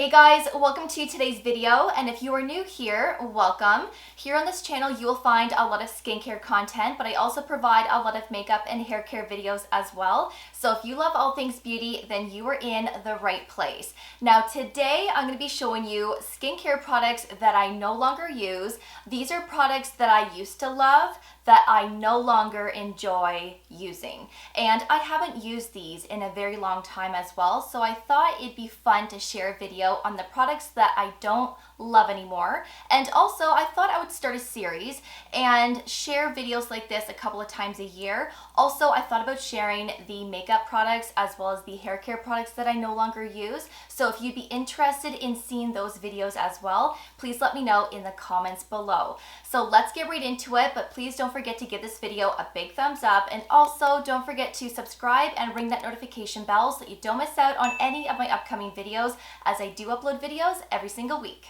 Hey guys, welcome to today's video, and if you are new here, welcome. Here on this channel you will find a lot of skincare content, but I also provide a lot of makeup and hair care videos as well. So if you love all things beauty, then you are in the right place. Now today I'm going to be showing you skincare products that I no longer use. These are products that I used to love that I no longer enjoy using. And I haven't used these in a very long time as well, so I thought it'd be fun to share a video on the products that I don't love anymore. And also I thought I would start a series and share videos like this a couple of times a year. Also, I thought about sharing the makeup products as well as the hair care products that I no longer use. So if you'd be interested in seeing those videos as well, please let me know in the comments below. So let's get right into it, but please don't forget to give this video a big thumbs up, and also don't forget to subscribe and ring that notification bell so that you don't miss out on any of my upcoming videos, as I do upload videos every single week.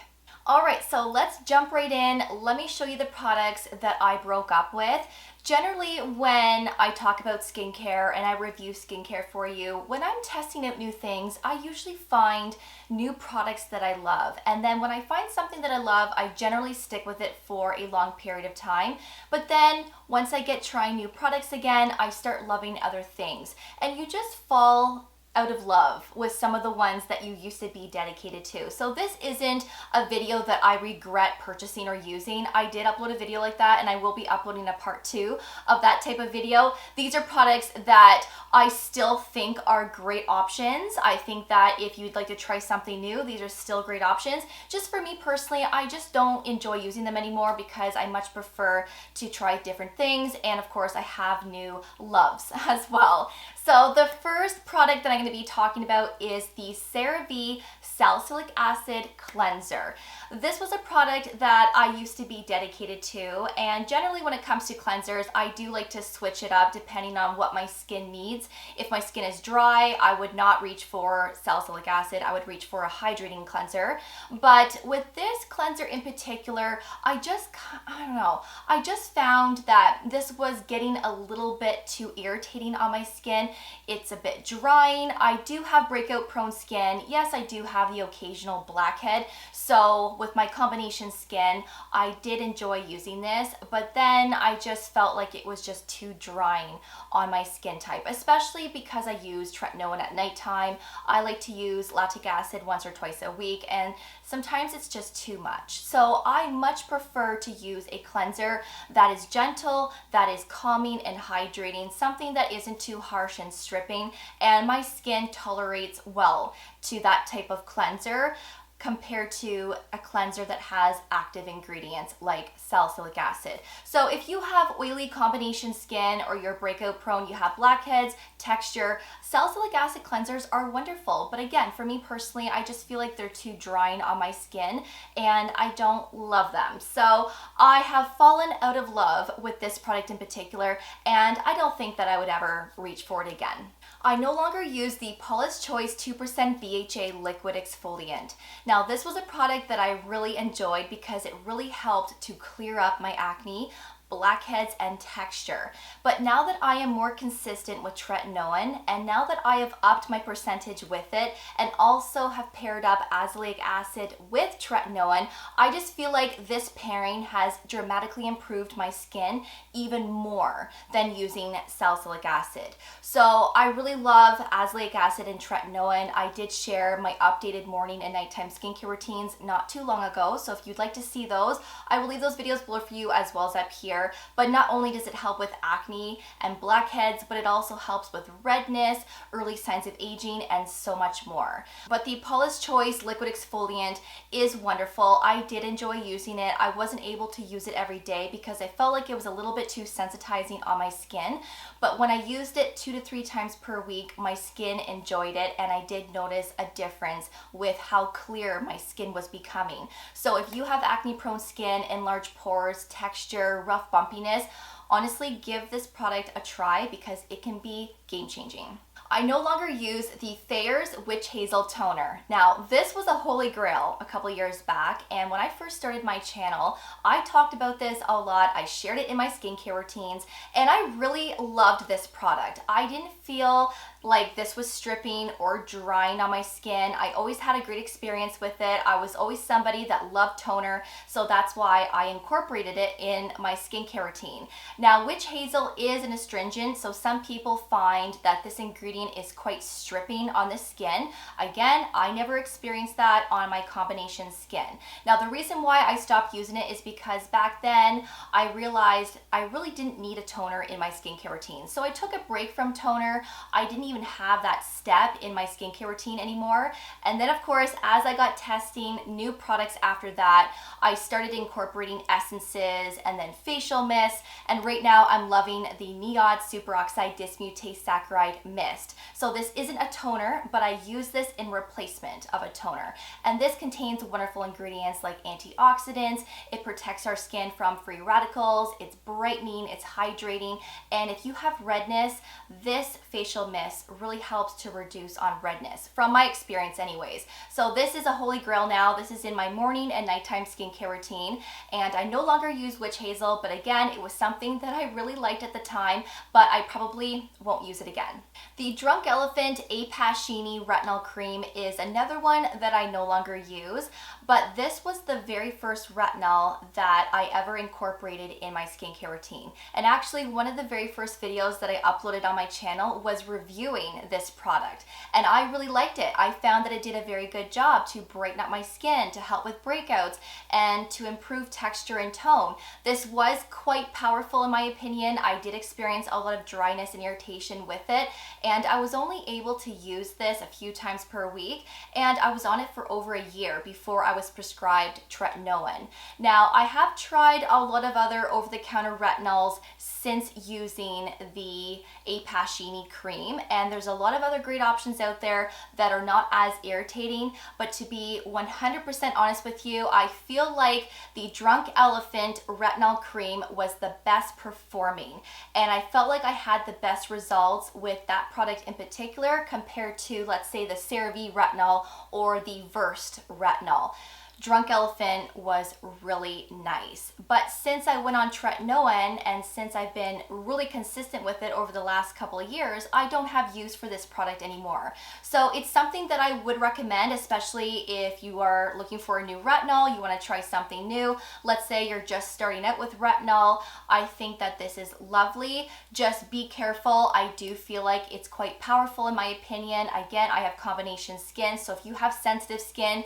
Alright, so let's jump right in. Let me show you the products that I broke up with. Generally, when I talk about skincare and I review skincare for you, when I'm testing out new things, I usually find new products that I love. And then when I find something that I love, I generally stick with it for a long period of time. But then once I get trying new products again, I start loving other things. And you just fall out of love with some of the ones that you used to be dedicated to. So this isn't a video that I regret purchasing or using. I did upload a video like that, and I will be uploading a part 2 of that type of video. These are products that I still think are great options. I think that if you'd like to try something new, these are still great options. Just for me personally, I just don't enjoy using them anymore because I much prefer to try different things, and of course I have new loves as well. So the first product that I'm going to be talking about is the CERAVE Salicylic Acid Cleanser. This was a product that I used to be dedicated to, and generally when it comes to cleansers, I do like to switch it up depending on what my skin needs. If my skin is dry, I would not reach for salicylic acid, I would reach for a hydrating cleanser. But with this cleanser in particular, I don't know, I just found that this was getting a little bit too irritating on my skin. It's a bit drying. I do have breakout prone skin. Yes, I do have the occasional blackhead. So with my combination skin, I did enjoy using this, but then I just felt like it was just too drying on my skin type, especially because I use tretinoin at nighttime. I like to use lactic acid once or twice a week, and sometimes it's just too much. So I much prefer to use a cleanser that is gentle, that is calming and hydrating, something that isn't too harsh and stripping, and my skin tolerates well to that type of cleanser compared to a cleanser that has active ingredients like salicylic acid. So if you have oily combination skin or you're breakout prone, you have blackheads, texture, salicylic acid cleansers are wonderful. But again, for me personally, I just feel like they're too drying on my skin and I don't love them. So I have fallen out of love with this product in particular, and I don't think that I would ever reach for it again. I no longer use the PAULA'S Choice 2% BHA Liquid Exfoliant. Now this was a product that I really enjoyed because it really helped to clear up my acne, blackheads, and texture. But now that I am more consistent with tretinoin, and now that I have upped my percentage with it and also have paired up azelaic acid with tretinoin, I just feel like this pairing has dramatically improved my skin even more than using salicylic acid. So I really love azelaic acid and tretinoin. I did share my updated morning and nighttime skincare routines not too long ago, so if you'd like to see those, I will leave those videos below for you as well as up here. But not only does it help with acne and blackheads, but it also helps with redness, early signs of aging, and so much more. But the PAULA'S Choice Liquid Exfoliant is wonderful. I did enjoy using it. I wasn't able to use it every day because I felt like it was a little bit too sensitizing on my skin. But when I used it 2 to 3 times per week, my skin enjoyed it, and I did notice a difference with how clear my skin was becoming. So if you have acne prone skin, enlarged pores, texture, rough bumpiness, honestly give this product a try because it can be game changing. I no longer use the Thayers Witch Hazel Toner. Now, this was a holy grail a couple years back, and when I first started my channel, I talked about this a lot. I shared it in my skincare routines, and I really loved this product. I didn't feel like this was stripping or drying on my skin. I always had a great experience with it. I was always somebody that loved toner, so that's why I incorporated it in my skincare routine. Now, witch hazel is an astringent, so some people find that this ingredient is quite stripping on the skin. Again, I never experienced that on my combination skin. Now, the reason why I stopped using it is because back then I realized I really didn't need a toner in my skincare routine. So I took a break from toner. I didn't even have that step in my skincare routine anymore. And then of course, as I got testing new products after that, I started incorporating essences and then facial mist. And right now I'm loving the NIOD Superoxide Dismutase Saccharide Mist. So this isn't a toner, but I use this in replacement of a toner. And this contains wonderful ingredients like antioxidants. It protects our skin from free radicals. It's brightening, it's hydrating. And if you have redness, this facial mist really helps to reduce on redness, from my experience anyways. So this is a holy grail now. This is in my morning and nighttime skincare routine, and I no longer use witch hazel, but again, it was something that I really liked at the time, but I probably won't use it again. The Drunk Elephant Apashini Retinol Cream is another one that I no longer use, but this was the very first retinol that I ever incorporated in my skincare routine. And actually, one of the very first videos that I uploaded on my channel was reviewing this product, and I really liked it. I found that it did a very good job to brighten up my skin, to help with breakouts, and to improve texture and tone. This was quite powerful in my opinion. I did experience a lot of dryness and irritation with it, and I was only able to use this a few times per week, and I was on it for over a year before I was prescribed tretinoin. Now, I have tried a lot of other over-the-counter retinols since using the Apashini cream, and there's a lot of other great options out there that are not as irritating, but to be 100% honest with you, I feel like the Drunk Elephant Retinol Cream was the best performing, and I felt like I had the best results with that product in particular compared to, let's say, the CERAVE retinol or the Versed retinol. Drunk Elephant was really nice. But since I went on tretinoin and since I've been really consistent with it over the last couple of years, I don't have use for this product anymore. So it's something that I would recommend, especially if you are looking for a new retinol, you want to try something new. Let's say you're just starting out with retinol. I think that this is lovely. Just be careful. I do feel like it's quite powerful in my opinion. Again, I have combination skin, so if you have sensitive skin,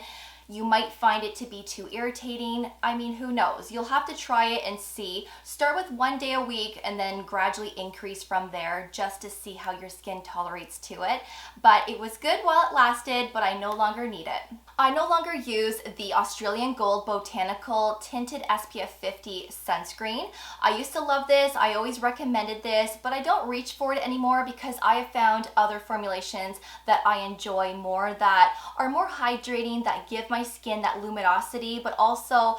you might find it to be too irritating. I mean, who knows? You'll have to try it and see. Start with 1 day a week and then gradually increase from there just to see how your skin tolerates to it. But it was good while it lasted, but I no longer need it. I no longer use the Australian Gold Botanical Tinted SPF 50 sunscreen. I used to love this. I always recommended this, but I don't reach for it anymore because I have found other formulations that I enjoy more, that are more hydrating, that give my skin that luminosity, but also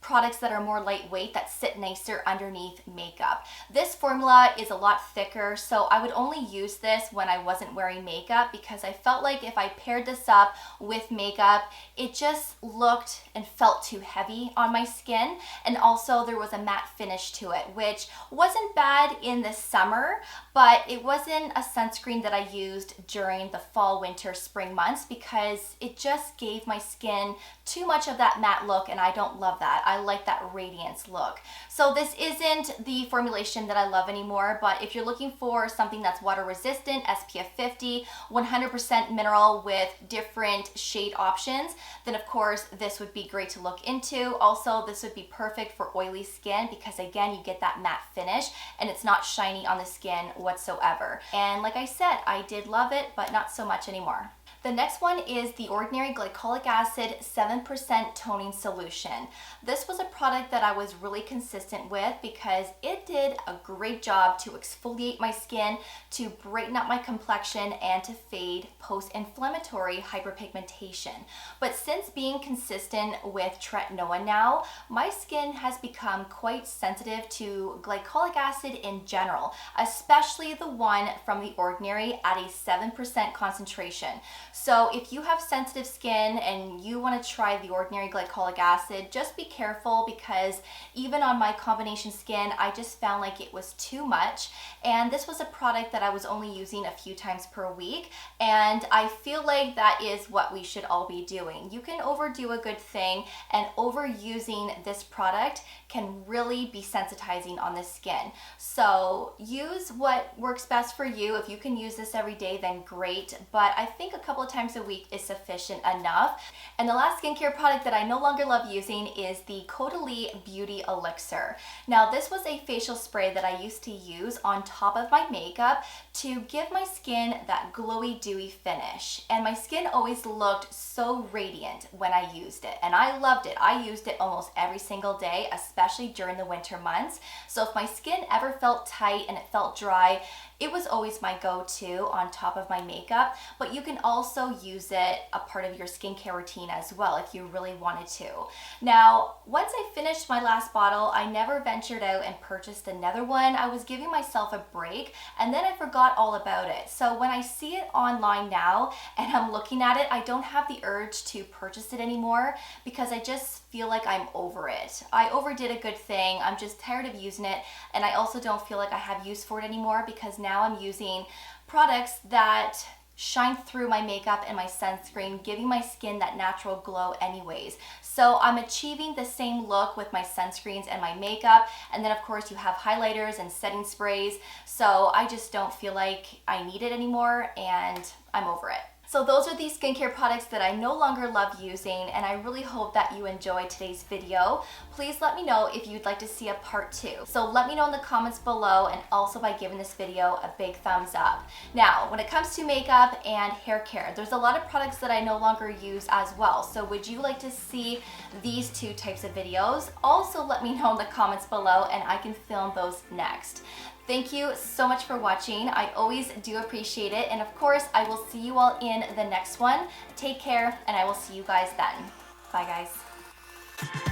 products that are more lightweight that sit nicer underneath makeup. This formula is a lot thicker, so I would only use this when I wasn't wearing makeup because I felt like if I paired this up with makeup, it just looked and felt too heavy on my skin, and also there was a matte finish to it, which wasn't bad in the summer, but it wasn't a sunscreen that I used during the fall, winter, spring months because it just gave my skin too much of that matte look, and I don't love that. I like that radiance look. So this isn't the formulation that I love anymore, but if you're looking for something that's water resistant, SPF 50, 100% mineral with different shade options, then of course this would be great to look into. Also, this would be perfect for oily skin because again, you get that matte finish and it's not shiny on the skin whatsoever. And like I said, I did love it, but not so much anymore. The next one is the Ordinary Glycolic Acid 7% Toning Solution. This this was a product that I was really consistent with because it did a great job to exfoliate my skin, to brighten up my complexion, and to fade post-inflammatory hyperpigmentation. But since being consistent with tretinoin now, my skin has become quite sensitive to glycolic acid in general, especially the one from The Ordinary at a 7% concentration. So if you have sensitive skin and you want to try The Ordinary glycolic acid, just be careful because even on my combination skin, I just found like it was too much. And this was a product that I was only using a few times per week. And I feel like that is what we should all be doing. You can overdo a good thing, and overusing this product can really be sensitizing on the skin. So use what works best for you. If you can use this every day, then great. But I think a couple of times a week is sufficient enough. And the last skincare product that I no longer love using is the CAUDALIE Beauty Elixir. Now, this was a facial spray that I used to use on top of my makeup to give my skin that glowy, dewy finish. And my skin always looked so radiant when I used it. And I loved it. I used it almost every single day, especially during the winter months. So if my skin ever felt tight and it felt dry, it was always my go-to on top of my makeup, but you can also use it a part of your skincare routine as well if you really wanted to. Now, once I finished my last bottle, I never ventured out and purchased another one. I was giving myself a break and then I forgot all about it. So when I see it online now and I'm looking at it, I don't have the urge to purchase it anymore because I just feel like I'm over it. I overdid a good thing. I'm just tired of using it, and I also don't feel like I have use for it anymore because now I'm using products that shine through my makeup and my sunscreen, giving my skin that natural glow anyways. So I'm achieving the same look with my sunscreens and my makeup, and then of course you have highlighters and setting sprays, so I just don't feel like I need it anymore and I'm over it. So those are these skincare products that I no longer love using, and I really hope that you enjoyed today's video. Please let me know if you'd like to see a part 2. So let me know in the comments below, and also by giving this video a big thumbs up. Now, when it comes to makeup and hair care, there's a lot of products that I no longer use as well. So would you like to see these 2 types of videos? Also let me know in the comments below and I can film those next. Thank you so much for watching. I always do appreciate it. And of course, I will see you all in the next one. Take care, and I will see you guys then. Bye, guys.